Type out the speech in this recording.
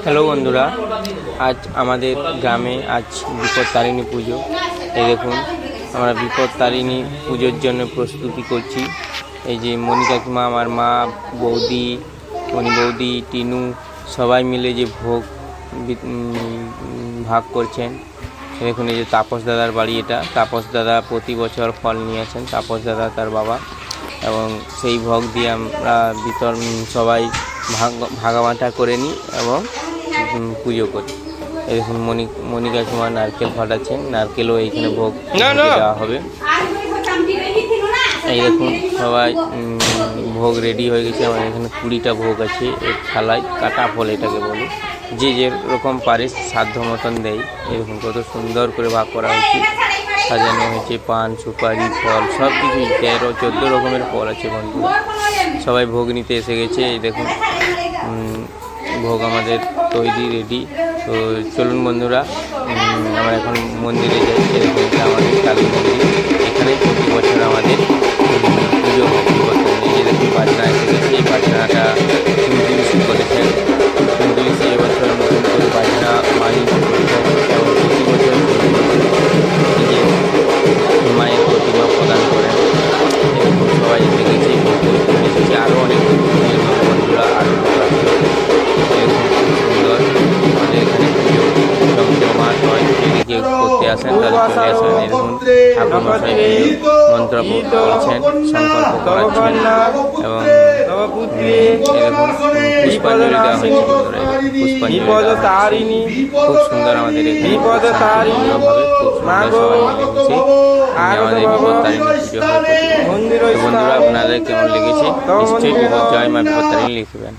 Hello বন্ধুরা, আজ আমাদের গ্রামে আজ বিপত্তারিণী পুজো। এই দেখুন, আমরা বিপত্তারিণী পুজোর জন্য প্রস্তুতি করছি। এই যে মণি কাকিমা, আমার মা, বৌদি, মণি বৌদি, টিনু সবাই মিলে যে ভোগ ভাগ করছেন। দেখুন, এই যে তাপস দাদার বাড়ি, এটা তাপস দাদা প্রতি বছর ফল নিয়ে আসেন, তাপস দাদা তার বাবা, এবং সেই ভোগ দিয়ে আমরা সবাই ভাগাবাঁটা করে নিই এবং পুজো করি। দেখুন মণি কাকিমা নারকেল ফাটাচ্ছেন, নারকেলও এইখানে ভোগ দেওয়া হবে। এই দেখুন সবাই ভোগ রেডি হয়ে গেছে। আমার এখানে 20টা ভোগ আছে এর থালায়, কাটা ফল এটাকে বলে, যে যেরকম পারে সাধ্য মতন দেয়। এরকম কত সুন্দর করে ভাগ করা হয়েছে, সাজানো হয়েছে, পান, সুপারি, ফল সব কিছু 13-14 রকমের ফল আছে বন্ধুরা। সবাই ভোগ নিতে এসে গেছে। এই দেখুন ভোগ আমাদের তৈরি রেডি। তো চলুন বন্ধুরা, আমরা এখন মন্দিরে যাই। এরকম এটা আমাদের কালী মন্দির, এখানে প্রতি বছর আমাদের পুজো হয়। এই যে দেখুন বাজনা এসে গেছে, এই বাজনাটা শুরু করেছেন এবছর নতুন করে বাজনা মালিক করেছেন, এবং প্রতি বছর নিজে মায়ের প্রতিমা প্রদান করেন। এরকম সবাই এসে গেছে, এসেছে আরও অনেক বন্ধুরা, আরও লোক আছে। এরকম খুব সুন্দর আমাদের এখানে পুজো জমজমাট হয়। যদি কেউ করতে আসেন তাহলে চলে আসেন। এরকম ঠাকুর মশাই মন্ত্র করছেন, সংকল্প করাচ্ছেন, এবং এরকম পুষ্পাঞ্জলি দেওয়া হয়েছে। পুষ্পাঞ্জলি খুব সুন্দর আমাদের এখানে, খুব সুন্দরভাবে, খুব সুন্দর সবাই মিলে মিশে আমাদের বিপত্তারিণী পুজো হয়। বন্ধুরা, আপনাদের কেমন লেগেছে নিশ্চয়ই জয় মা বিপত্তারিণী লিখবেন।